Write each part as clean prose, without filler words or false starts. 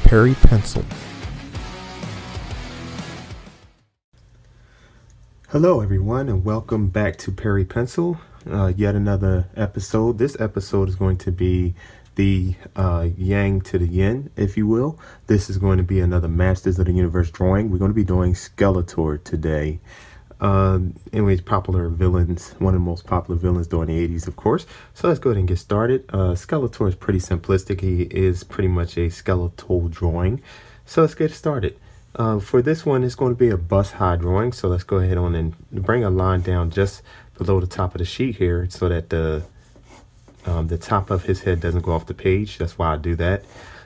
Perry Pencil. Hello everyone and welcome back to Perry Pencil. Yet another episode. This episode is going to be the yang to the yin, if you will. This is going to be another Masters of the Universe drawing. We're going to be doing Skeletor today. Anyways, popular villains, one of the most popular villains during the 80s, of course. So let's go ahead and get started. Skeletor is pretty simplistic. He is pretty much a skeletal drawing. So let's get started. For this one, it's going to be a bust high drawing. So let's go ahead on and bring a line down just below the top of the sheet here so that the top of his head doesn't go off the page. That's why I do that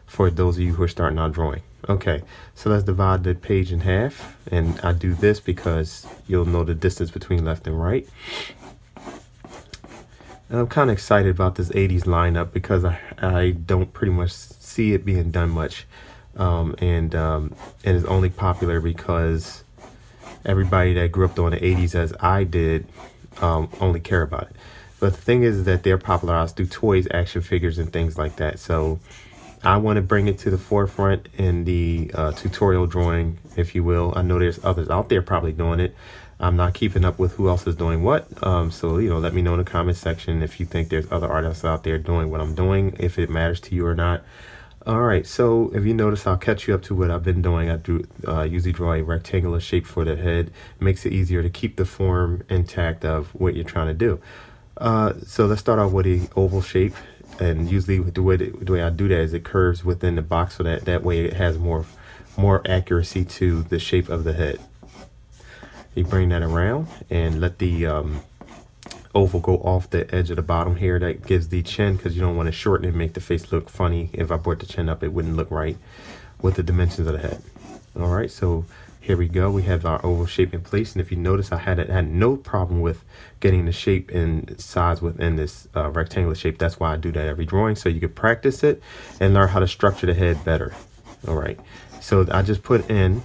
for those of you who are starting out drawing. Okay, so let's divide the page in half, and I do this because you'll know the distance between left and right. And I'm kind of excited about this 80s lineup because I don't pretty much see it being done much, and it's only popular because everybody that grew up during the 80s as I did only care about it. But the thing is that they're popularized through toys, action figures, and things like that. So I want to bring it to the forefront in the tutorial drawing, if you will. I know there's others out there probably doing it. I'm not keeping up with who else is doing what. So, you know, let me know in the comment section if you think there's other artists out there doing what I'm doing, if it matters to you or not. All right, so if you notice, I'll catch you up to what I've been doing. I usually draw a rectangular shape for the head. It makes it easier to keep the form intact of what you're trying to do. So let's start off with an oval shape. And usually the way I do that is it curves within the box, so that way it has more accuracy to the shape of the head. You bring that around and let the oval go off the edge of the bottom here. That gives the chin, because you don't want to shorten it and make the face look funny. If I brought the chin up, it wouldn't look right with the dimensions of the head. All right, so here we go. We have our oval shape in place, and if you notice, I had no problem with getting the shape and size within this rectangular shape. That's why I do that every drawing, so you can practice it and learn how to structure the head better. All right, so I just put in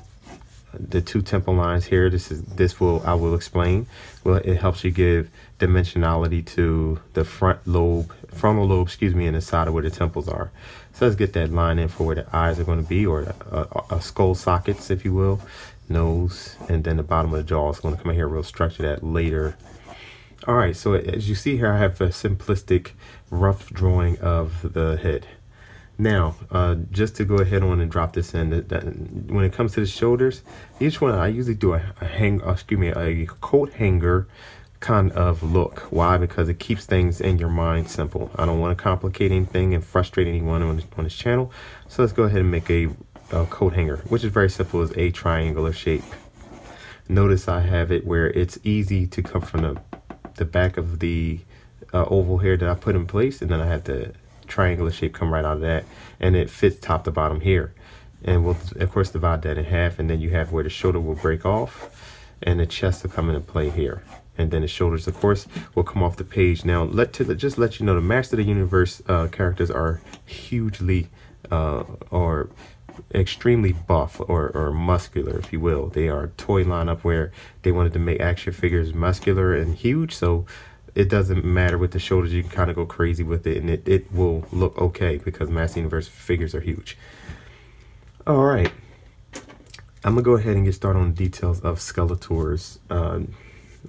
the two temple lines here. I will explain. Well, it helps you give dimensionality to the frontal lobe, and the side of where the temples are. So let's get that line in for where the eyes are going to be, or a skull sockets, if you will, nose, and then the bottom of the jaw is going to come in here. We'll structure that later. All right, so as you see here, I have a simplistic, rough drawing of the head. Now, just to go ahead on and drop this in, when it comes to the shoulders, each one I usually do a coat hanger kind of look. Why? Because it keeps things in your mind simple. I don't want to complicate anything and frustrate anyone on this channel. So let's go ahead and make a coat hanger, which is very simple, is a triangular shape. Notice I have it where it's easy to come from the back of the oval here that I put in place, and then I have the triangular shape come right out of that, and it fits top to bottom here. And we'll of course divide that in half, and then you have where the shoulder will break off and the chest will come into play here, and then the shoulders of course will come off the page. Now just let you know, the Master of the Universe characters are hugely or extremely buff or muscular, if you will. They are a toy lineup where they wanted to make action figures muscular and huge, so it doesn't matter with the shoulders. You can kind of go crazy with it, and it will look okay because Master Universe figures are huge. All right, I'm gonna go ahead and get started on the details of Skeletor's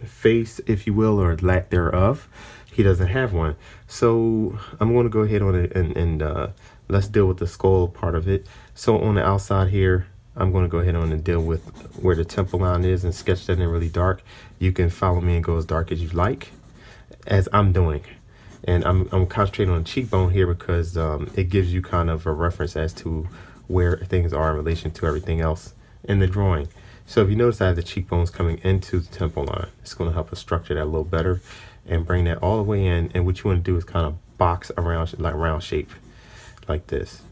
face, if you will, or lack thereof. He doesn't have one, so I'm going to go ahead on it and let's deal with the skull part of it. So on the outside here, I'm going to go ahead on and deal with where the temple line is and sketch that in really dark. You can follow me and go as dark as you like, as I'm doing. And I'm concentrating on the cheekbone here because it gives you kind of a reference as to where things are in relation to everything else in the drawing. So if you notice, I have the cheekbones coming into the temple line. It's going to help us structure that a little better and bring that all the way in. And what you want to do is kind of box around, like round shape, like this.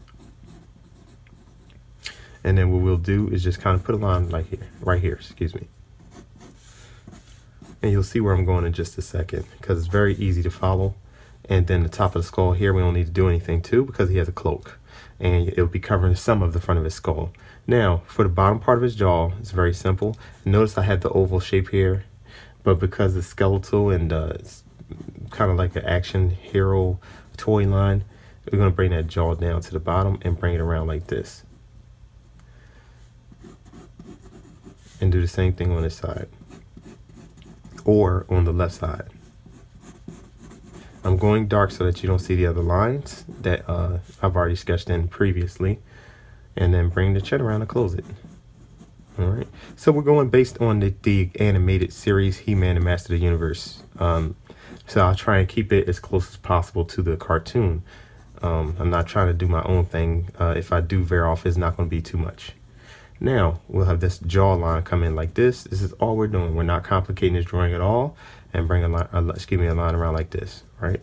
And then what we'll do is just kind of put a line like here, right here, excuse me. And you'll see where I'm going in just a second, because it's very easy to follow. And then the top of the skull here, we don't need to do anything to, because he has a cloak, and it'll be covering some of the front of his skull. Now, for the bottom part of his jaw, it's very simple. Notice I have the oval shape here, but because it's skeletal and it's kind of like an action hero toy line, we're going to bring that jaw down to the bottom and bring it around like this. and do the same thing on this side or on the left side. I'm going dark so that you don't see the other lines that I've already sketched in previously, and then bring the chin around and close it. All right, so we're going based on the animated series He-Man and Master of the Universe. So I'll try and keep it as close as possible to the cartoon. I'm not trying to do my own thing. If I do veer off, it's not going to be too much. Now we'll have this jawline come in like this. This is all we're doing. We're not complicating this drawing at all. And bring a line, a line around like this, right?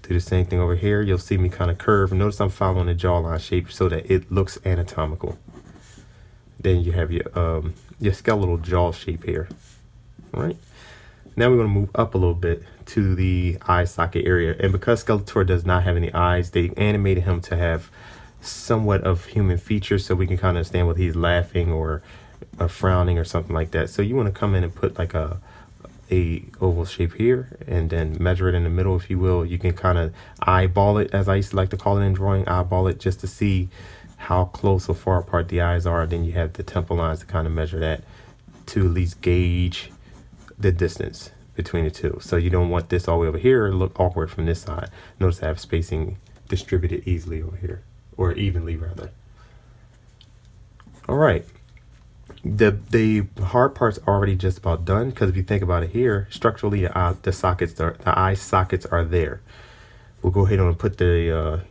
Do the same thing over here. You'll see me kind of curve. Notice I'm following the jawline shape so that it looks anatomical. Then you have your skeletal jaw shape here. All right. Now we're going to move up a little bit to the eye socket area. And because Skeletor does not have any eyes, they animated him to have somewhat of human features so we can kind of understand whether he's laughing or frowning or something like that. So you want to come in and put like a oval shape here and then measure it in the middle, if you will. You can kind of eyeball it, as I used to like to call it in drawing, eyeball it just to see how close or far apart the eyes are. Then you have the temple lines to kind of measure that to at least gauge the distance between the two. So you don't want this all the way over here to look awkward from this side. Notice I have spacing distributed easily over here, or evenly rather. All right. The hard part's already just about done, because if you think about it here, structurally the eye sockets are there. We'll go ahead and put the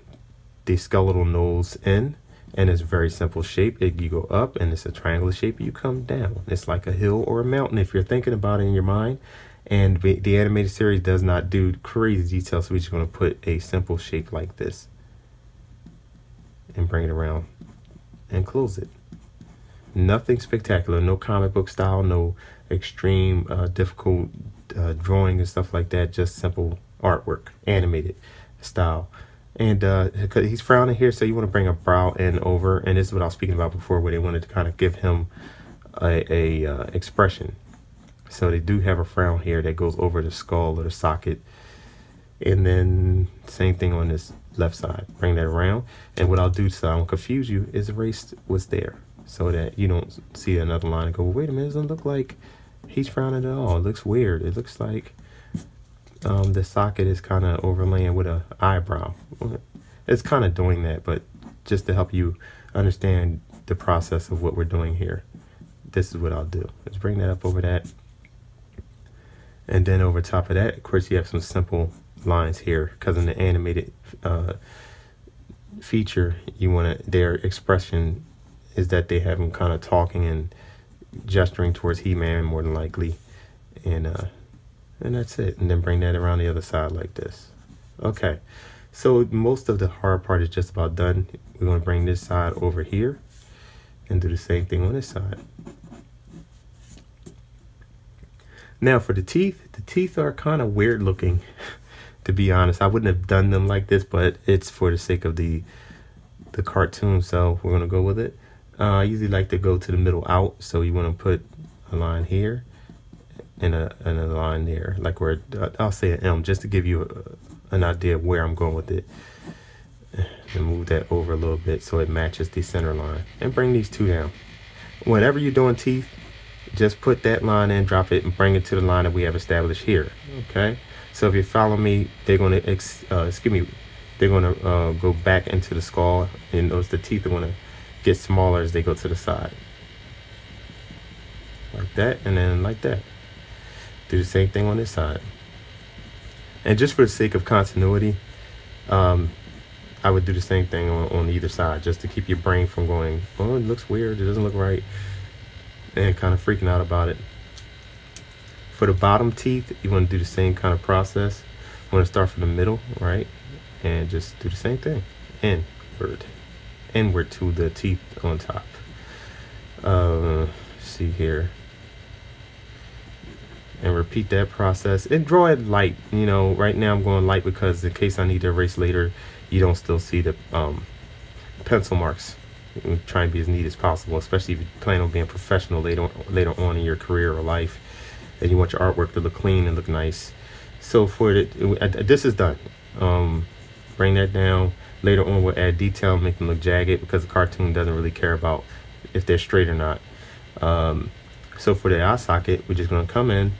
skeletal nose in, and it's a very simple shape. You go up and it's a triangular shape, you come down. It's like a hill or a mountain if you're thinking about it in your mind. And the animated series does not do crazy details, so we're just going to put a simple shape like this and bring it around and close it. Nothing spectacular, no comic book style, no extreme difficult drawing and stuff like that, just simple artwork, animated style. And he's frowning here, so you want to bring a brow in over, and this is what I was speaking about before, where they wanted to kind of give him a expression. So they do have a frown here that goes over the skull or the socket, and then same thing on this left side. Bring that around, and what I'll do so I don't confuse you is erase what's there, so that you don't see another line and go, well, wait a minute, it doesn't look like he's frowning at all. It looks weird. It looks like the socket is kind of overlaying with an eyebrow. It's kind of doing that, but just to help you understand the process of what we're doing here, this is what I'll do. Let's bring that up over that. And then over top of that, of course, you have some simple lines here, because in the animated feature, you want to, their expression is that they have him kind of talking and gesturing towards He-Man more than likely, and that's it. And then bring that around the other side like this. Okay, so most of the hard part is just about done. We're going to bring this side over here and do the same thing on this side. Now for the teeth are kind of weird looking, to be honest. I wouldn't have done them like this, but it's for the sake of the cartoon, so we're going to go with it. I usually like to go to the middle out, so you want to put a line here and a line there, like where I'll say an M, just to give you an idea of where I'm going with it. And move that over a little bit so it matches the center line, and bring these two down. Whenever you're doing teeth, just put that line in, drop it, and bring it to the line that we have established here. Okay, so if you follow me, they're going to they're going to go back into the skull, and notice the teeth are going to get smaller as they go to the side, like that, and then like that. Do the same thing on this side. And just for the sake of continuity, I would do the same thing on either side, just to keep your brain from going, oh, it looks weird, it doesn't look right, and kind of freaking out about it. For the bottom teeth, you want to do the same kind of process. You want to start from the middle, right, and just do the same thing, inward to the teeth on top. See here, and repeat that process, and draw it light. You know, right now I'm going light because in case I need to erase later, you don't still see the pencil marks. Try and be as neat as possible, especially if you plan on being professional later on in your career or life, and you want your artwork to look clean and look nice. So for this is done. Bring that down. Later on we'll add detail, make them look jagged, because the cartoon doesn't really care about if they're straight or not. So for the eye socket, we're just going to come in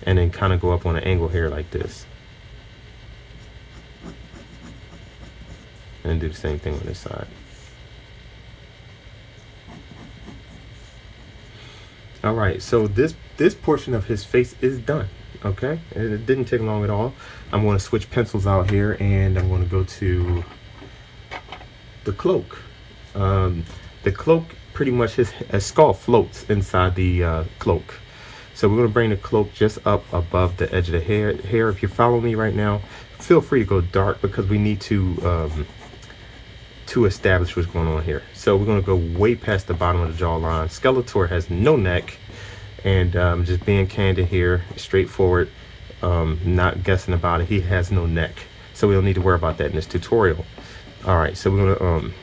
and then kind of go up on an angle here like this. And do the same thing on this side. All right, so this portion of his face is done. Okay, and it didn't take long at all. I'm going to switch pencils out here, and I'm going to go to the cloak. The cloak, pretty much his skull floats inside the cloak. So we're going to bring the cloak just up above the edge of the hair. If you're following me right now, feel free to go dark because we need to establish what's going on here. So we're going to go way past the bottom of the jawline. Skeletor has no neck, and just being candid here, straightforward, not guessing about it, he has no neck. So we don't need to worry about that in this tutorial. All right, so we're going to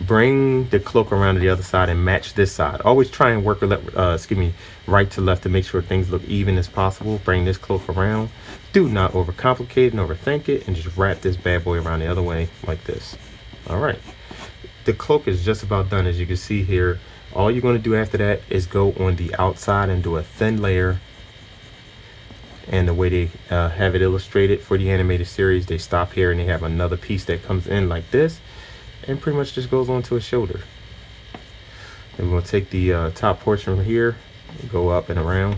bring the cloak around to the other side and match this side. Always try and work right to left to make sure things look even as possible. Bring this cloak around. Do not overcomplicate and overthink it, and just wrap this bad boy around the other way like this. All right, the cloak is just about done, as you can see here. All you're going to do after that is go on the outside and do a thin layer. And the way they have it illustrated for the animated series, they stop here and they have another piece that comes in like this and pretty much just goes onto his shoulder. And we're going to take the top portion from here and go up and around.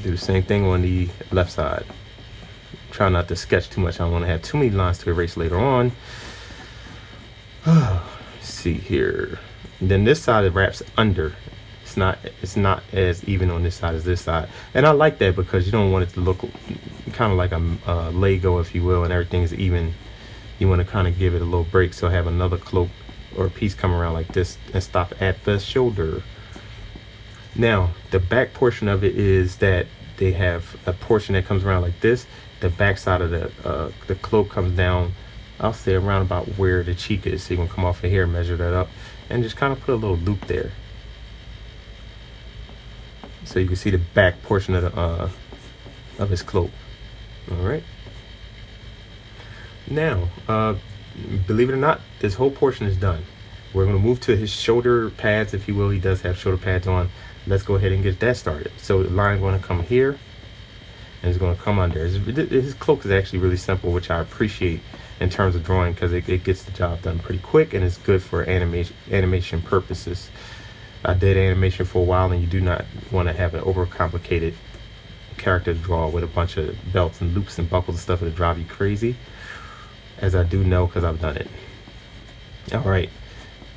Do the same thing on the left side. Try not to sketch too much. I don't want to have too many lines to erase later on. Let's see here. And then this side it wraps under. It's not as even on this side as this side, and I like that because you don't want it to look kind of like a Lego, if you will, and everything is even. You want to kind of give it a little break, so have another cloak or piece come around like this and stop at the shoulder. Now the back portion of it is that they have a portion that comes around like this. The back side of the cloak comes down, I'll say around about where the cheek is. So you're gonna come off of here, measure that up, and just kind of put a little loop there. So you can see the back portion of his cloak. All right. Now, believe it or not, this whole portion is done. We're going to move to his shoulder pads, if you will. He does have shoulder pads on. Let's go ahead and get that started. So the line is going to come here, and it's going to come under. His cloak is actually really simple, which I appreciate in terms of drawing because it gets the job done pretty quick, and it's good for animation purposes. I did animation for a while, and you do not want to have an overcomplicated character to draw with a bunch of belts and loops and buckles and stuff that drive you crazy, as I do know because I've done it. All right,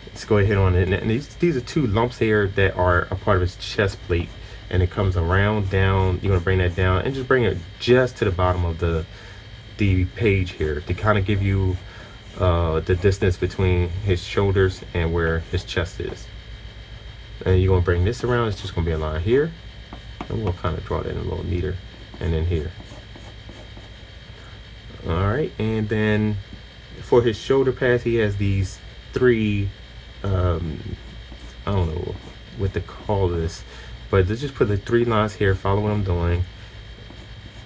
let's go ahead on it. And these are two lumps here that are a part of his chest plate, and it comes around down. You're gonna bring that down and just bring it just to the bottom of the page here to kind of give you the distance between his shoulders and where his chest is. And you're going to bring this around. It's just going to be a line here, and we'll kind of draw that in a little neater, and then here. All right, and then for his shoulder pads, he has these three I don't know what to call this, but let's just put the three lines here. Follow what I'm doing,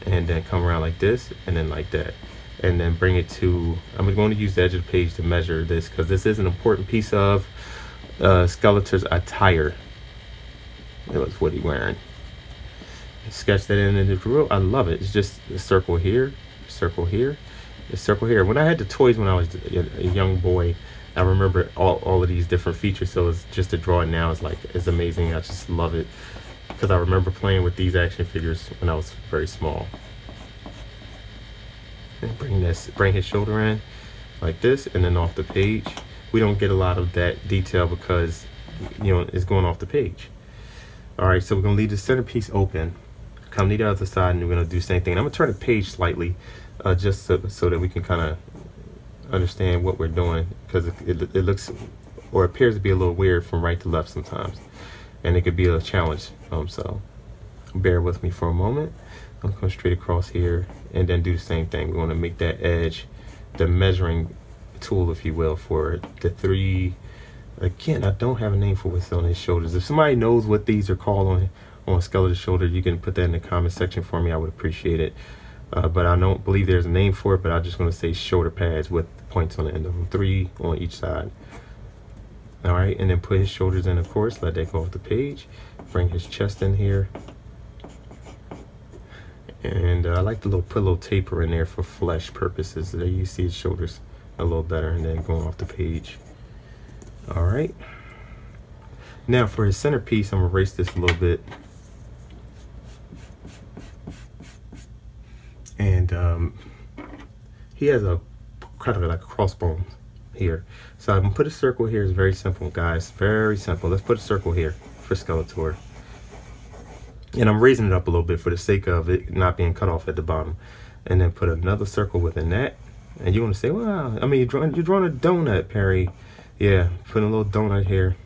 and then come around like this, and then like that, and then bring it to. I'm going to use the edge of the page to measure this because this is an important piece of Skeletor's attire. That was what he's wearing. Sketch that in the drill. I love it. It's just a circle here, circle here, a circle here. When I had the toys when I was a young boy, I remember all of these different features. So it's just to draw it now is like it's amazing. I just love it because I remember playing with these action figures when I was very small. And bring his shoulder in like this, and then off the page. We don't get a lot of that detail because, you know, it's going off the page. All right, so we're going to leave the centerpiece open. Come to the other side, and we're going to do the same thing. And I'm going to turn the page slightly just so that we can kind of understand what we're doing because it looks or appears to be a little weird from right to left sometimes. And it could be a challenge. So bear with me for a moment. I'm going to come straight across here and then do the same thing. We want to make that edge the measuring tool, if you will, for the three. Again, I don't have a name for what's on his shoulders. If somebody knows what these are called on Skeletor's shoulder, you can put that in the comment section for me. I would appreciate it. But I don't believe there's a name for it, but I'm just going to say shoulder pads with points on the end of them, 3 on each side. All right, and then put his shoulders in, of course. Let that go off the page. Bring his chest in here. And I like to put a little taper in there for flesh purposes. There you see his shoulders a little better, and then going off the page. All right. Now for his centerpiece, I'm gonna erase this a little bit. And he has a kind of like a crossbones here. So I'm gonna put a circle here. It's very simple, guys. Very simple. Let's put a circle here for Skeletor. And I'm raising it up a little bit for the sake of it not being cut off at the bottom. And then put another circle within that. And you want to say, well, I mean, you're drawing a donut, Perry. Yeah, put a little donut here.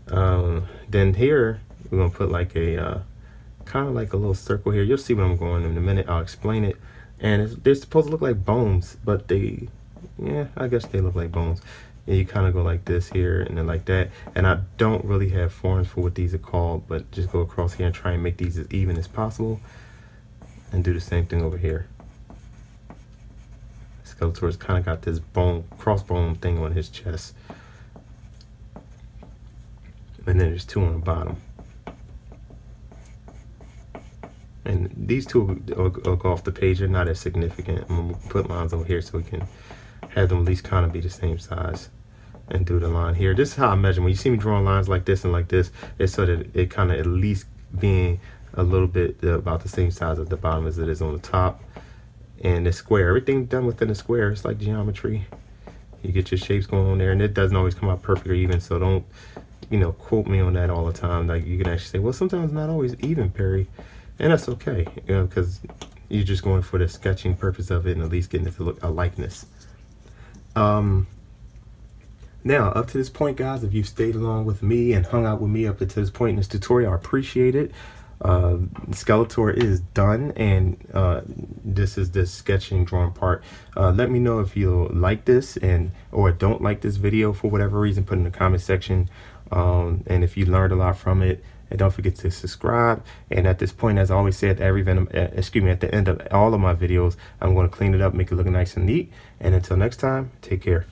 Then here, we're going to put like a, kind of like a little circle here. You'll see what I'm going in a minute. I'll explain it. And they're supposed to look like bones, but they, yeah, I guess they look like bones. And you kind of go like this here and then like that. And I don't really have forms for what these are called, but just go across here and try and make these as even as possible. And do the same thing over here. Skeletor's kind of got this bone, crossbone thing on his chest. And then there's two on the bottom. And these two will go off the page. They're not as significant. I'm going to put lines over here so we can have them at least kind of be the same size. And do the line here. This is how I measure. When you see me drawing lines like this and like this, it's so that it kind of at least being a little bit about the same size at the bottom as it is on the top. And the square, everything done within the square, it's like geometry. You get your shapes going on there, and it doesn't always come out perfect or even, so don't, you know, quote me on that all the time. Like, you can actually say, well, sometimes it's not always even, Perry. And that's okay, you know, because you're just going for the sketching purpose of it and at least getting it to look a likeness. Now, up to this point, guys, if you've stayed along with me and hung out with me up to this point in this tutorial, I appreciate it. Skeletor is done, and this is the sketching drawing part. Let me know if you like this or don't like this video for whatever reason. Put in the comment section, and if you learned a lot from it. And don't forget to subscribe. And at this point, as I always say at at the end of all of my videos, I'm going to clean it up, make it look nice and neat. And until next time, take care.